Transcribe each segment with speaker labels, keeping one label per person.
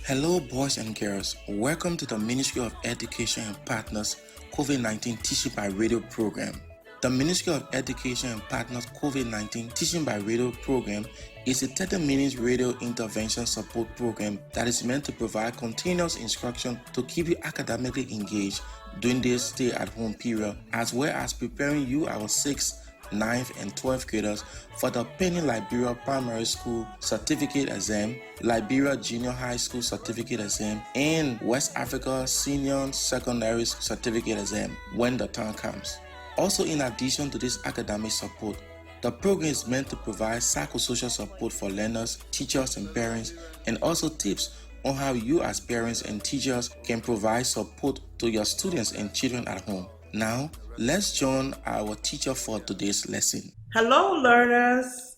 Speaker 1: Hello, boys and girls. Welcome to the Ministry of Education and Partners COVID-19 Teaching by Radio program. The Ministry of Education and Partners COVID-19 Teaching by Radio program is a 30-minute radio intervention support program that is meant to provide continuous instruction to keep you academically engaged during this stay-at-home period, as well as preparing you, our 6th, 9th, and 12th graders for the pending Liberia Primary School Certificate Exam, Liberia Junior High School Certificate Exam, and West Africa Senior Secondary Certificate Exam when the time comes. Also, in addition to this academic support, the program is meant to provide psychosocial support for learners, teachers, and parents, and also tips on how you as parents and teachers can provide support to your students and children at home. Now, let's join our teacher for today's lesson.
Speaker 2: Hello, learners.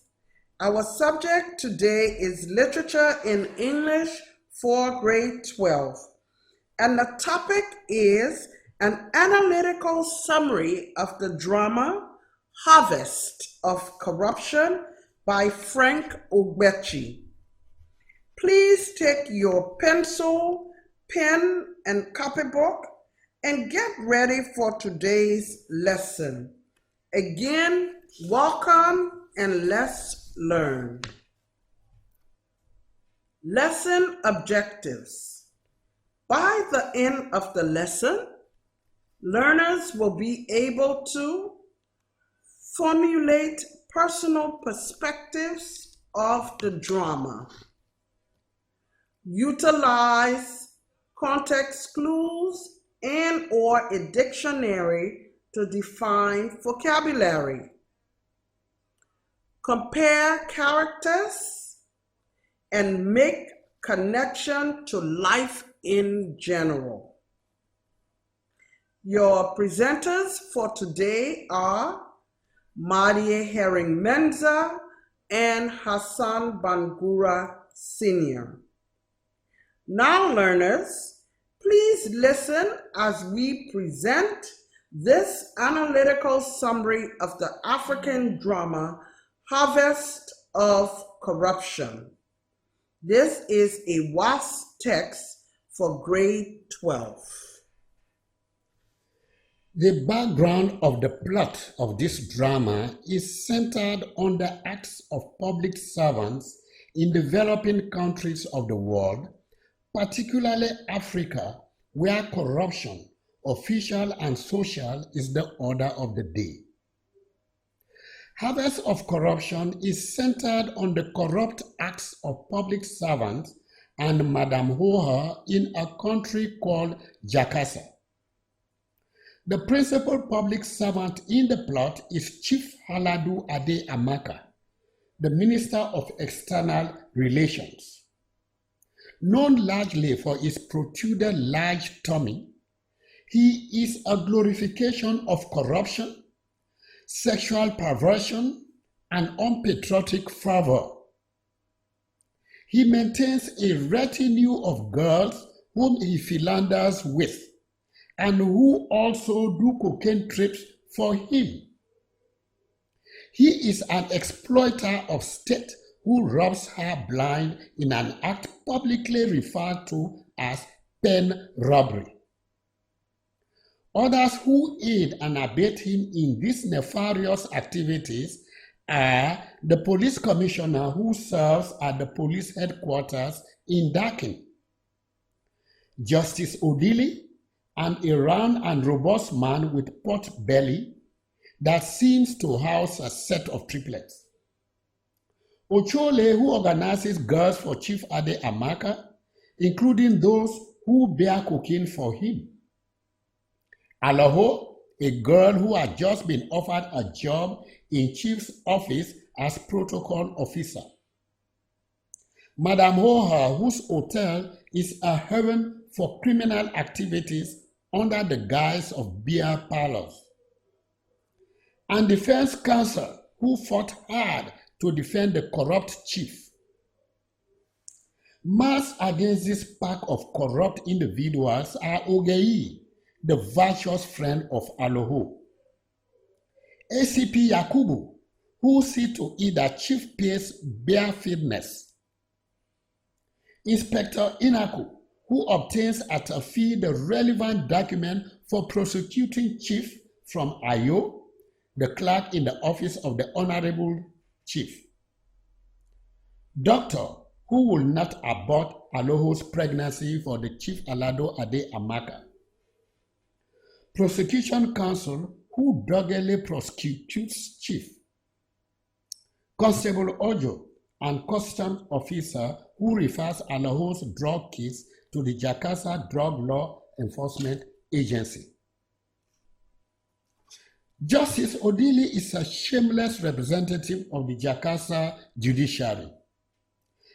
Speaker 2: Our subject today is Literature in English for Grade 12. And the topic is an analytical summary of the drama Harvest of Corruption by Frank Ogbechi. Please take your pencil, pen, and copybook and get ready for today's lesson. Again, welcome and let's learn. Lesson objectives. By the end of the lesson, learners will be able to formulate personal perspectives of the drama, utilize context clues and or a dictionary to define vocabulary, compare characters, and make connection to life in general. Your presenters for today are Madia Mensah and Hassan Bangura Sr. Now, learners, please listen as we present this analytical summary of the African drama Harvest of Corruption. This is a WASP text for grade 12.
Speaker 3: The background of the plot of this drama is centered on the acts of public servants in developing countries of the world, particularly Africa, where corruption, official and social, is the order of the day. Harvest of Corruption is centered on the corrupt acts of public servants and Madame Hoha in a country called Jakasa. The principal public servant in the plot is Chief Haladu Ade Amaka, the Minister of External Relations. Known largely for his protruded large tummy, he is a glorification of corruption, sexual perversion, and unpatriotic fervor. He maintains a retinue of girls whom he philanders with, and who also do cocaine trips for him. He is an exploiter of state who robs her blind in an act publicly referred to as pen robbery. Others who aid and abet him in these nefarious activities are the police commissioner who serves at the police headquarters in Dakin, Justice Odili, and a round and robust man with pot belly that seems to house a set of triplets. Ochole, who organizes girls for Chief Ade Amaka, including those who bear cocaine for him. Aloho, a girl who had just been offered a job in Chief's office as protocol officer. Madame Hoha, whose hotel is a haven for criminal activities under the guise of beer parlors. And defense counsel, who fought hard to defend the corrupt chief. Massed against this pack of corrupt individuals are Ogei, the virtuous friend of Aloho, ACP Yakubu, who see to it that chief pays bare fitness, Inspector Inaku, who obtains at a fee the relevant document for prosecuting chief from Ayo, the clerk in the office of the Honorable Chief. Doctor, who will not abort Aloho's pregnancy for the Chief Alado Ade Amaka. Prosecution counsel, who doggedly prosecutes chief. Constable Ojo, and customs officer who refers Aloho's drug case to the Jakarta Drug Law Enforcement Agency. Justice Odili is a shameless representative of the Jakarta judiciary.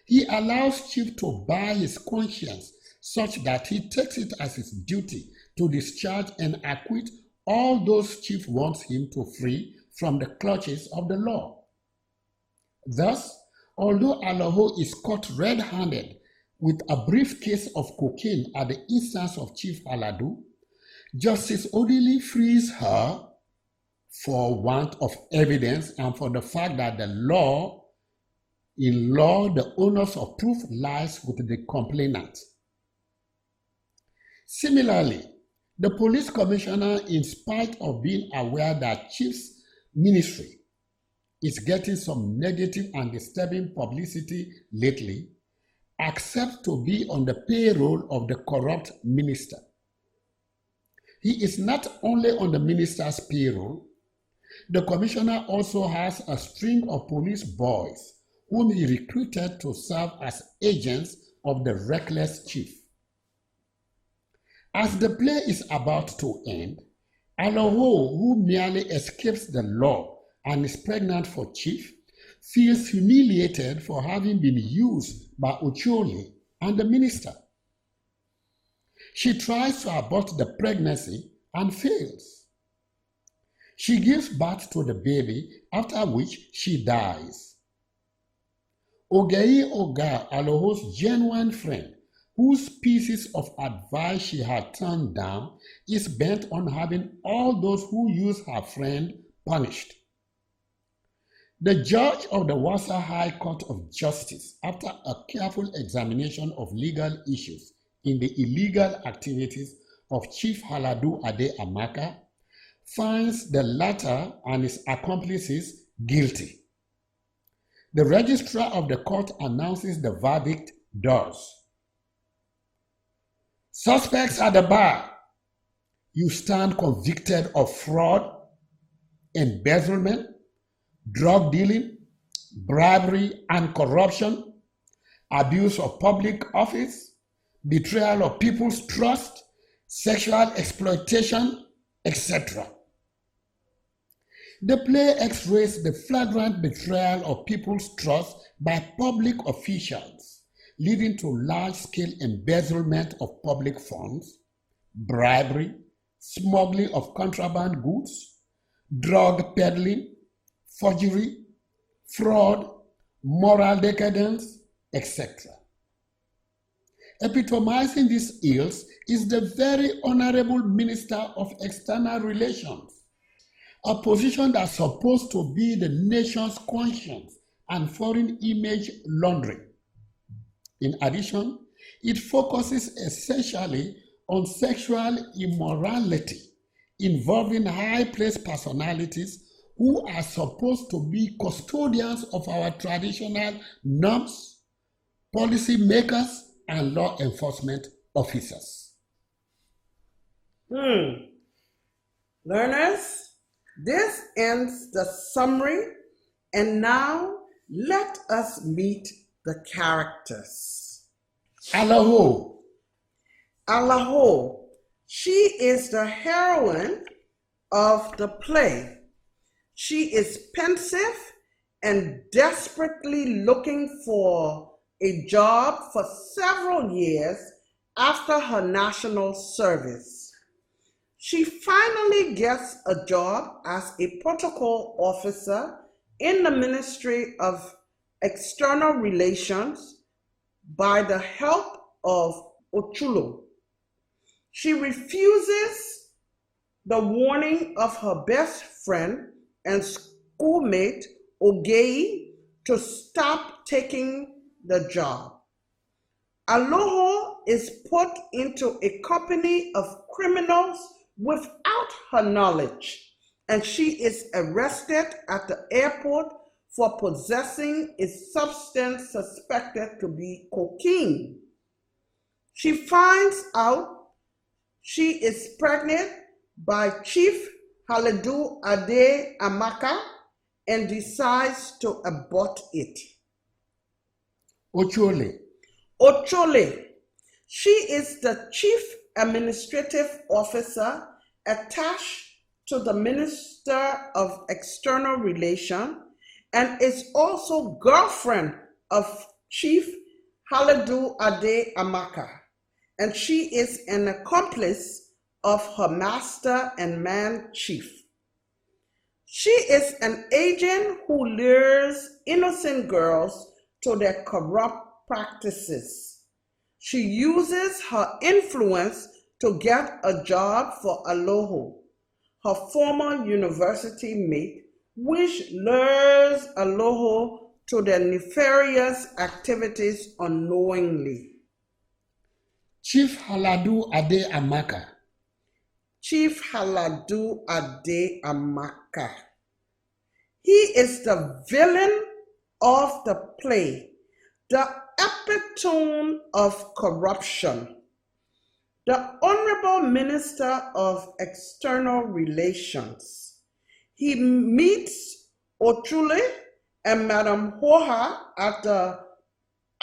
Speaker 3: He allows chief to buy his conscience such that he takes it as his duty to discharge and acquit all those chief wants him to free from the clutches of the law. Thus, although Aloho is caught red-handed with a briefcase of cocaine at the instance of Chief Aladu, Justice Odili frees her for want of evidence and for the fact that the law, the onus of proof lies with the complainant. Similarly, the police commissioner, in spite of being aware that Chief's ministry is getting some negative and disturbing publicity lately, accepts to be on the payroll of the corrupt minister. He is not only on the minister's payroll, the commissioner also has a string of police boys whom he recruited to serve as agents of the reckless chief. As the play is about to end, Aloho, who merely escapes the law and is pregnant for chief, feels humiliated for having been used by Ocholi and the minister. She tries to abort the pregnancy and fails. She gives birth to the baby, after which she dies. Ogei Oga, Aloho's genuine friend, whose pieces of advice she had turned down, is bent on having all those who use her friend punished. The judge of the Wasa High Court of Justice, after a careful examination of legal issues in the illegal activities of Chief Haladu Ade Amaka, finds the latter and his accomplices guilty. The registrar of the court announces the verdict thus: suspects at the bar, you stand convicted of fraud, embezzlement, drug dealing, bribery and corruption, abuse of public office, betrayal of people's trust, sexual exploitation, etc. The play x-rays the flagrant betrayal of people's trust by public officials, leading to large-scale embezzlement of public funds, bribery, smuggling of contraband goods, drug peddling, forgery, fraud, moral decadence, etc. Epitomizing these ills is the very Honorable Minister of External Relations, a position that's supposed to be the nation's conscience and foreign image laundering. In addition, it focuses essentially on sexual immorality involving high-placed personalities who are supposed to be custodians of our traditional norms, policy makers, and law enforcement officers.
Speaker 2: Learners, this ends the summary, and now let us meet the characters.
Speaker 3: Aloho.
Speaker 2: Aloho, she is the heroine of the play. She is pensive and desperately looking for a job for several years after her national service. She finally gets a job as a protocol officer in the Ministry of External Relations by the help of Ochulo. She refuses the warning of her best friend and schoolmate Ogei to stop taking the job. Aloho is put into a company of criminals without her knowledge, and she is arrested at the airport for possessing a substance suspected to be cocaine. She finds out she is pregnant by Chief Haladu Ade Amaka and decides to abort it.
Speaker 3: Ochole.
Speaker 2: Ochole. She is the Chief Administrative Officer attached to the Minister of External Relations and is also girlfriend of Chief Haladu Ade Amaka, and she is an accomplice of her master and man chief. She is an agent who lures innocent girls to their corrupt practices. She uses her influence to get a job for Aloho, her former university mate, which lures Aloho to their nefarious activities unknowingly.
Speaker 3: Chief Haladu Ade Amaka.
Speaker 2: Chief Haladu Ade Amaka. He is the villain of the play, the epitome of corruption. The Honorable Minister of External Relations. He meets Ochule and Madam Hoha at the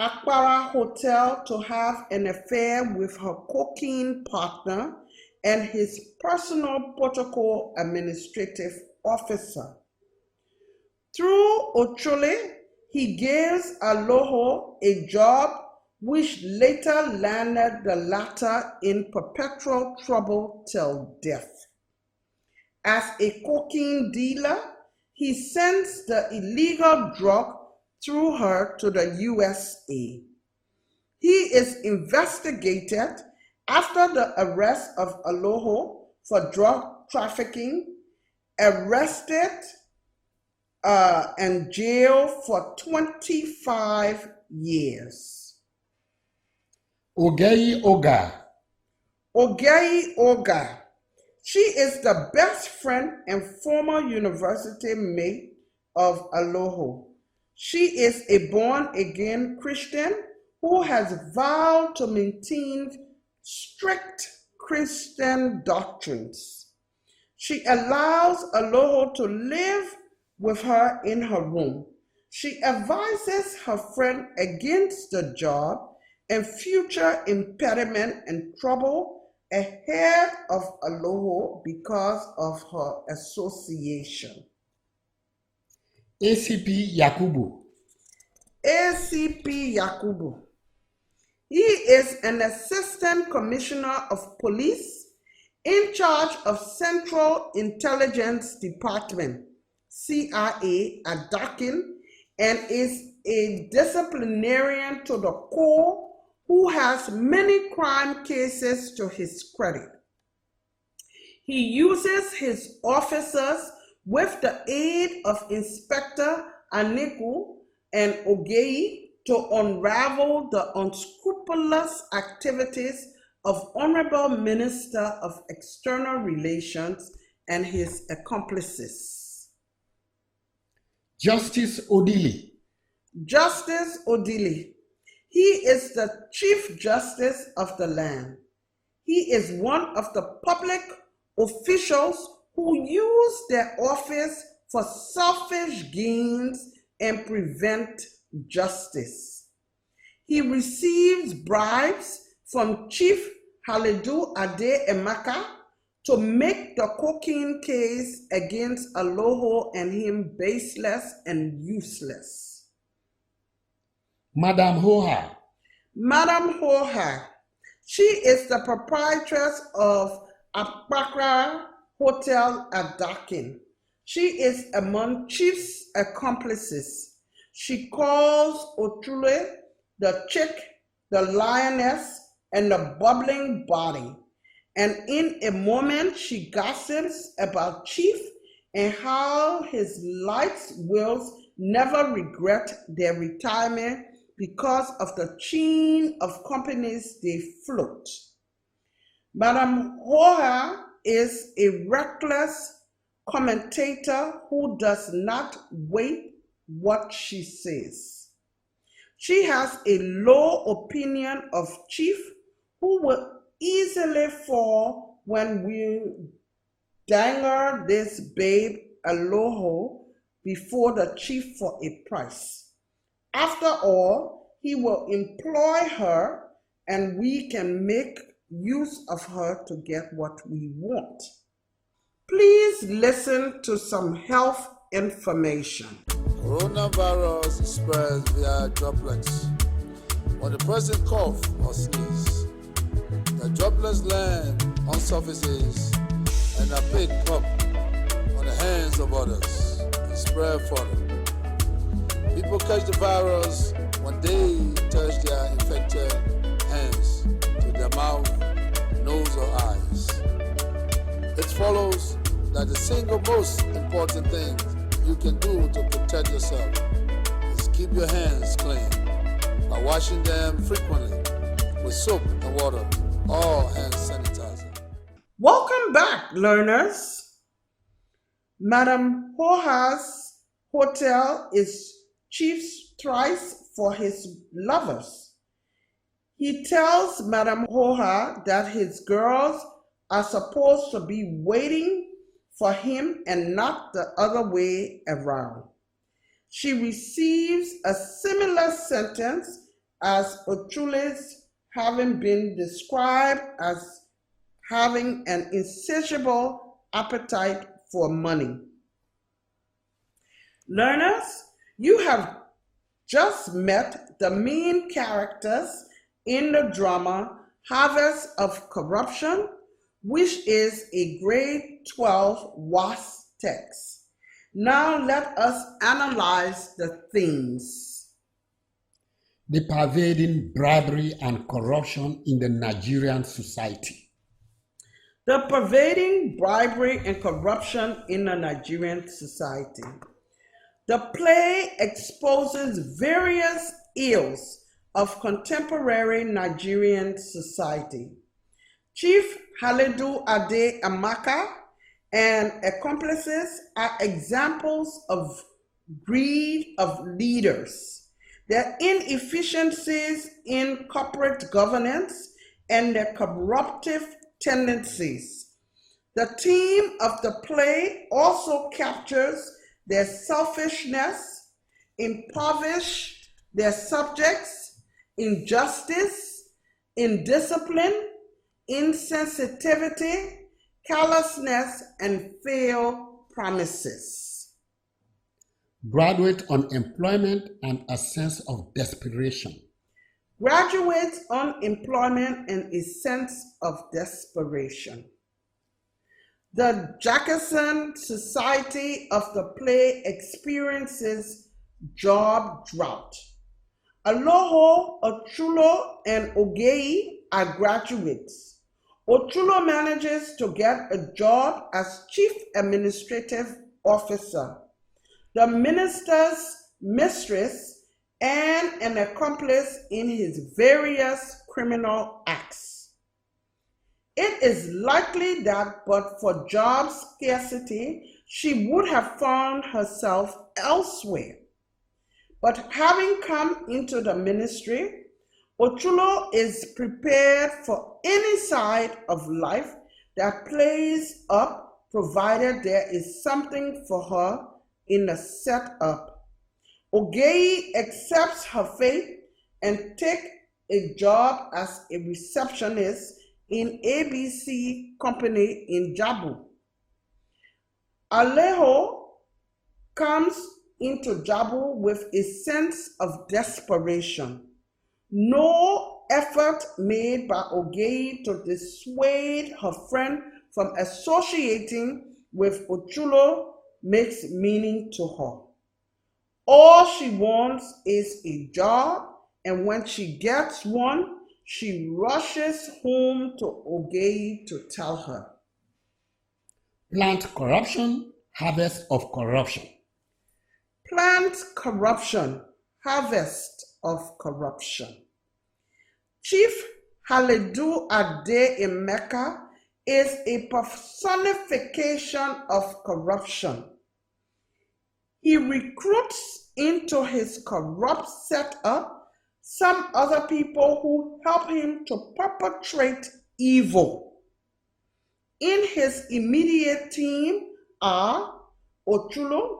Speaker 2: Akbara Hotel to have an affair with her cocaine partner and his personal protocol administrative officer. Through Ochule, he gives Aloho a job which later landed the latter in perpetual trouble till death. As a cocaine dealer, he sends the illegal drug through her to the USA. He is investigated after the arrest of Aloho for drug trafficking, arrested and jailed for 25 years.
Speaker 3: Ogei Oga.
Speaker 2: Ogei Oga. She is the best friend and former university mate of Aloho. She is a born-again Christian who has vowed to maintain strict Christian doctrines. She allows Aloho to live with her in her room. She advises her friend against the job and future impediment and trouble ahead of Aloho because of her association.
Speaker 3: ACP Yakubu.
Speaker 2: ACP Yakubu. He is an assistant commissioner of police in charge of Central Intelligence Department, CIA, at Dakin, and is a disciplinarian to the core who has many crime cases to his credit. He uses his officers with the aid of Inspector Aniku and Ogei to unravel the unscrupulous activities of Honorable Minister of External Relations and his accomplices.
Speaker 3: Justice Odili.
Speaker 2: Justice Odili. He is the Chief Justice of the land. He is one of the public officials who use their office for selfish gains and prevent justice. He receives bribes from Chief Haladu Ade Amaka to make the cocaine case against Aloho and him baseless and useless.
Speaker 3: Madam Hoha.
Speaker 2: Madam Hoha. She is the proprietress of Akbara Hotel at Dakin. She is among Chief's accomplices. She calls Ochule the chick, the lioness, and the bubbling body. And in a moment, she gossips about Chief and how his light wills never regret their retirement because of the chain of companies they float. Madam Hoha is a reckless commentator who does not weigh what she says. She has a low opinion of Chief, who will easily fall when we danger this babe Aloho before the Chief for a price. After all, he will employ her and we can make use of her to get what we want. Please listen to some health information.
Speaker 4: Coronavirus spreads via droplets. When the person coughs or sneezes, the droplets land on surfaces and are picked up on the hands of others and spread further. People catch the virus when they touch their infected hands to their mouth, nose, or eyes. It follows that the single most important thing you can do to protect yourself is keep your hands clean by washing them frequently with soap and water or hand sanitizer.
Speaker 2: Welcome back, learners. Madam Hoha's hotel is Chief's choice for his lovers. He tells Madam Hoha that his girls are supposed to be waiting for him and not the other way around. She receives a similar sentence as Ochule's, having been described as having an insatiable appetite for money. Learners, you have just met the main characters in the drama Harvest of Corruption, which is a grade 12 WAS text. Now let us analyze the themes.
Speaker 3: The pervading bribery and corruption in the Nigerian society.
Speaker 2: The pervading bribery and corruption in the Nigerian society. The play exposes various ills of contemporary Nigerian society. Chief Halidu Ade Amaka and accomplices are examples of greed of leaders, their inefficiencies in corporate governance, and their corruptive tendencies. The theme of the play also captures their selfishness, impoverish their subjects, injustice, indiscipline, insensitivity, callousness, and failed promises.
Speaker 3: Graduate unemployment and a sense of desperation.
Speaker 2: Graduate unemployment and a sense of desperation. The Jackson Society of the play experiences job drought. Aloho, Ochulo, and Ogei are graduates. Ochulo manages to get a job as Chief Administrative Officer, the minister's mistress, and an accomplice in his various criminal acts. It is likely that but for job scarcity, she would have found herself elsewhere. But having come into the ministry, Ochulo is prepared for any side of life that plays up, provided there is something for her in the setup. Ogei accepts her fate and takes a job as a receptionist in ABC Company in Jabu. Alejo comes into Jabu with a sense of desperation. No effort made by Ogei to dissuade her friend from associating with Ochulo makes meaning to her. All she wants is a job, and when she gets one, she rushes home to Ogei to tell her.
Speaker 3: Plant corruption, harvest of corruption.
Speaker 2: Plant corruption, harvest of corruption. Chief Halidu Ade Emeka is a personification of corruption. He recruits into his corrupt setup some other people who help him to perpetrate evil. In his immediate team are Ochulo,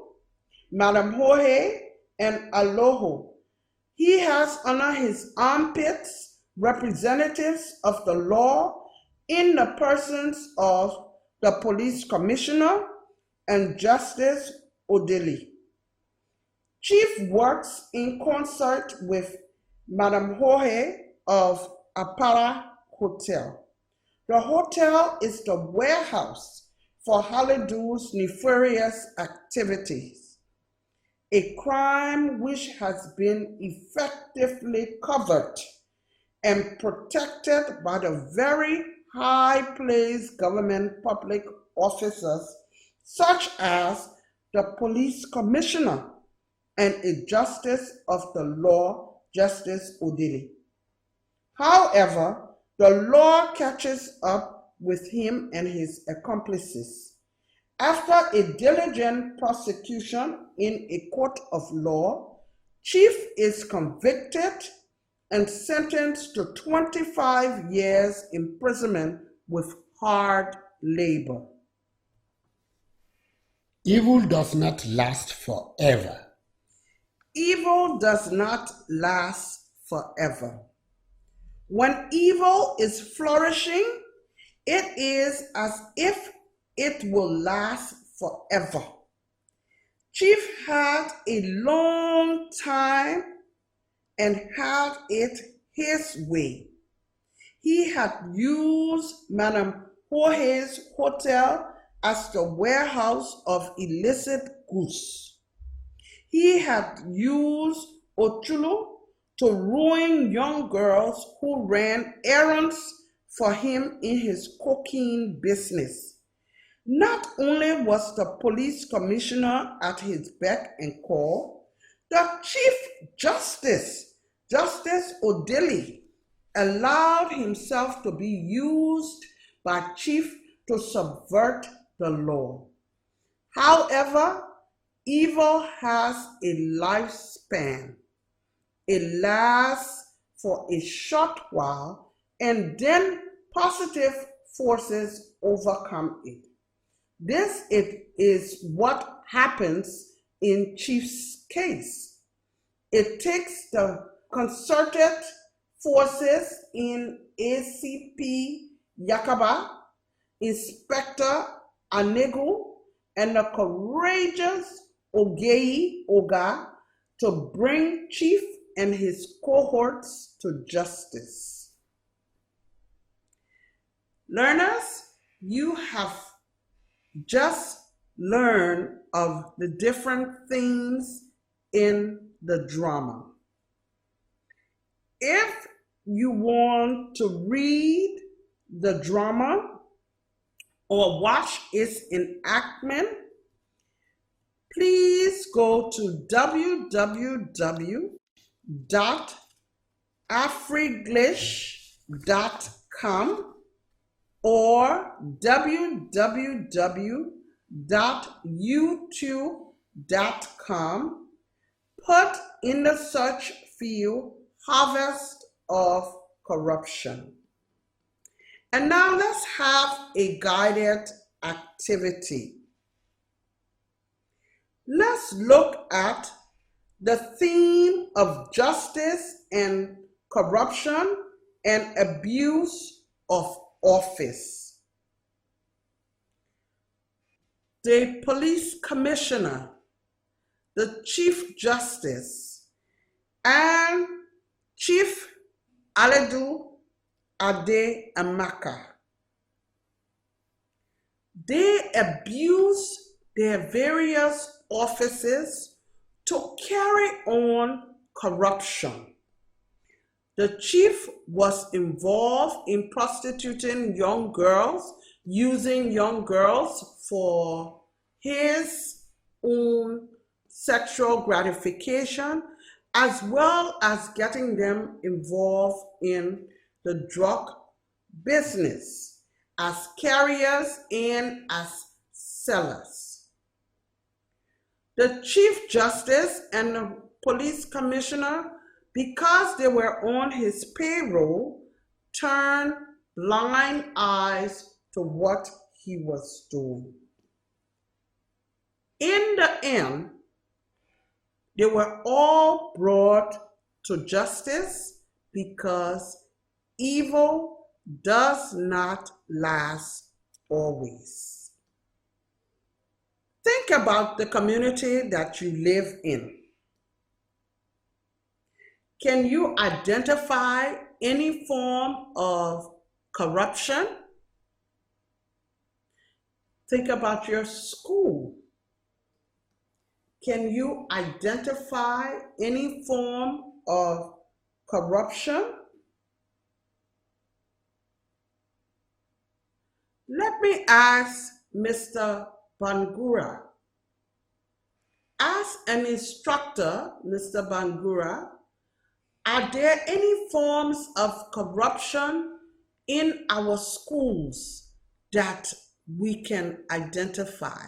Speaker 2: Madam Hohe, and Aloho. He has under his armpits representatives of the law in the persons of the police commissioner and Justice Odili. Chief works in concert with Madam Hohe of Apara Hotel. The hotel is the warehouse for Halidu's nefarious activities, a crime which has been effectively covered and protected by the very high-placed government public officers such as the police commissioner and a justice of the law, Justice Odili. However, the law catches up with him and his accomplices. After a diligent prosecution in a court of law, Chief is convicted and sentenced to 25 years imprisonment with hard labor.
Speaker 3: Evil does not last forever.
Speaker 2: Evil does not last forever. When evil is flourishing, it is as if it will last forever. Chief had a long time and had it his way. He had used Madam Hohe's hotel as the warehouse of illicit goods. He had used Ochulo to ruin young girls who ran errands for him in his cocaine business. Not only was the police commissioner at his beck and call, the Chief Justice, Justice Odili, allowed himself to be used by Chief to subvert the law. However, evil has a lifespan. It lasts for a short while, and then positive forces overcome it. This is what happens in Chief's case. It takes the concerted forces in ACP Yakaba, Inspector Anegu, and the courageous Ogeyi Oga to bring Chief and his cohorts to justice. Learners, you have just learned of the different themes in the drama. If you want to read the drama or watch its enactment, please go to www.afriglish.com or www.youtube.com. Put in the search field Harvest of Corruption. And now let's have a guided activity. Let's look at the theme of justice and corruption and abuse of office. The police commissioner, the Chief Justice, and Chief Halidu Ade Emeka. They abuse their various offices to carry on corruption. The chief was involved in prostituting young girls, using young girls for his own sexual gratification, as well as getting them involved in the drug business as carriers and as sellers. The Chief Justice and the police commissioner, because they were on his payroll, turned blind eyes to what he was doing. In the end, they were all brought to justice because evil does not last always. Think about the community that you live in. Can you identify any form of corruption? Think about your school. Can you identify any form of corruption? Let me ask Mr. Bangura. As an instructor, Mr. Bangura, are there any forms of corruption in our schools that we can identify?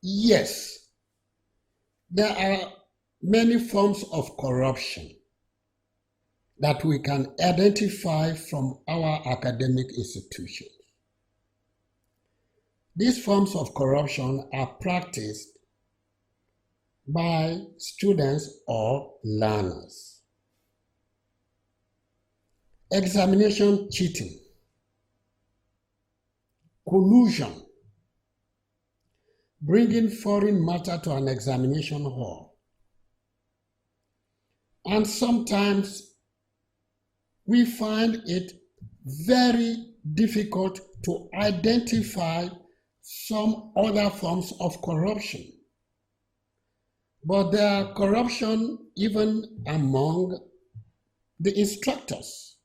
Speaker 3: Yes, there are many forms of corruption that we can identify from our academic institutions. These forms of corruption are practiced by students or learners. Examination cheating, collusion, bringing foreign matter to an examination hall. And sometimes we find it very difficult to identify some other forms of corruption. But there are corruption even among the instructors.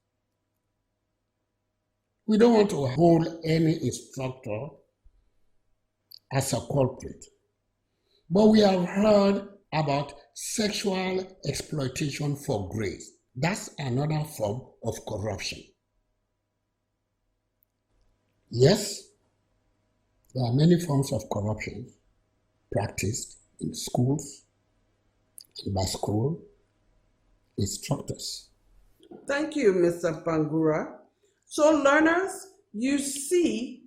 Speaker 3: We don't want to hold any instructor as a culprit. But we have heard about sexual exploitation for grace. That's another form of corruption. Yes, there are many forms of corruption practiced in schools and by school instructors.
Speaker 2: Thank you, Mr. Bangura. So learners, you see,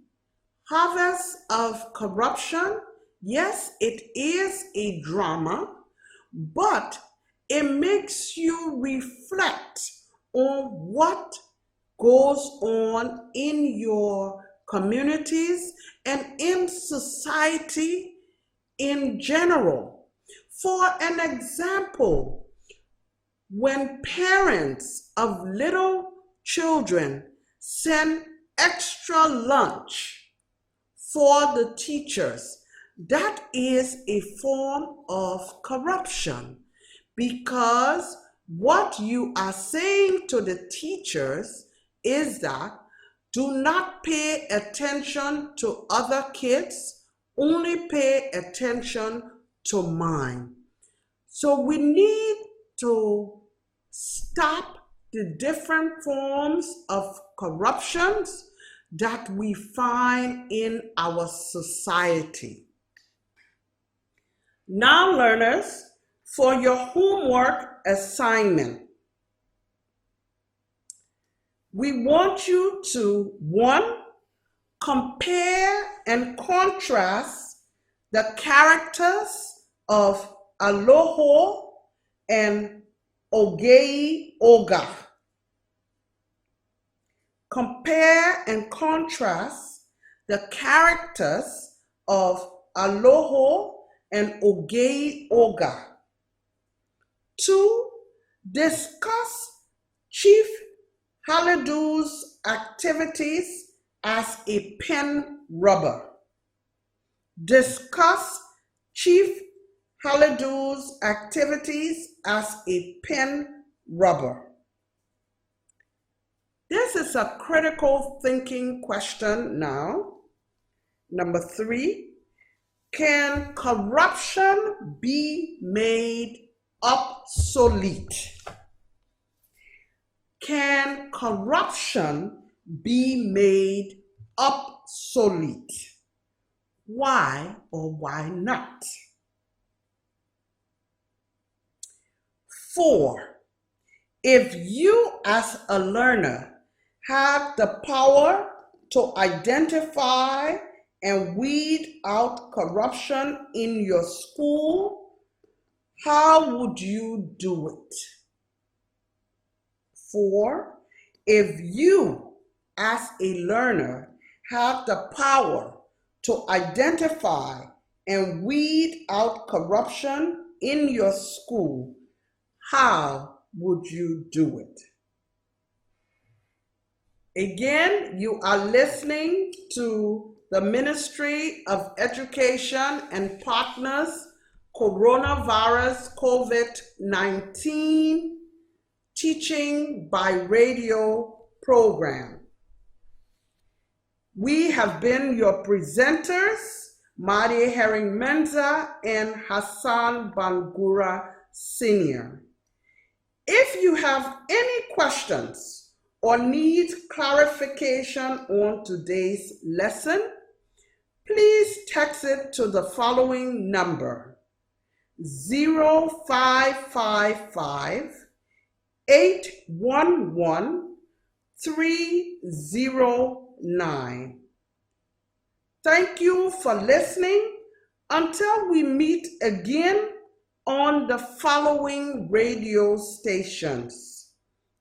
Speaker 2: harvest of corruption, yes, it is a drama, but it makes you reflect on what goes on in your communities and in society in general. For an example, when parents of little children send extra lunch for the teachers, that is a form of corruption, because what you are saying to the teachers is that do not pay attention to other kids, only pay attention to mine. So we need to stop the different forms of corruptions that we find in our society. Now, learners, for your homework assignment, we want you to, 1, compare and contrast the characters of Aloho and Ogei Oga. Compare and contrast the characters of Aloho and Ogei Oga. 2, discuss Chief Halidu's activities as a pen robber. Discuss Chief Halidu's activities as a pen robber. This is a critical thinking question now. Number 3, can corruption be made obsolete? Can corruption be made obsolete? Why or why not? 4. If you as a learner have the power to identify and weed out corruption in your school, how would you do it? 4. If you as a learner have the power to identify and weed out corruption in your school, how would you do it? Again, you are listening to the Ministry of Education and Partners Coronavirus COVID-19 Teaching by Radio program. We have been your presenters, Madia Mensah and Hassan Bangura Sr. If you have any questions or need clarification on today's lesson, please text it to the following number: 0555 811 309. Thank you for listening. Until we meet again on the following radio stations: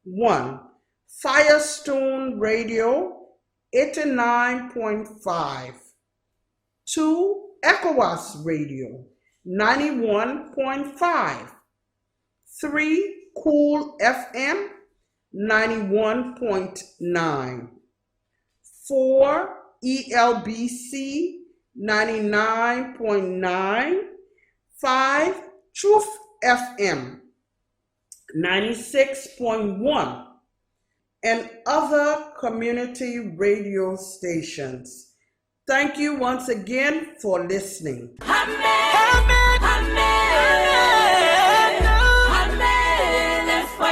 Speaker 2: 1. Firestone Radio 89.5. 2. ECOWAS Radio 91.5. 3. Cool FM 91.9. 4. ELBC 99.9. 5. Truth FM 96.1. and other community radio stations. Thank you once again for listening.
Speaker 5: Amen. Amen. Amen.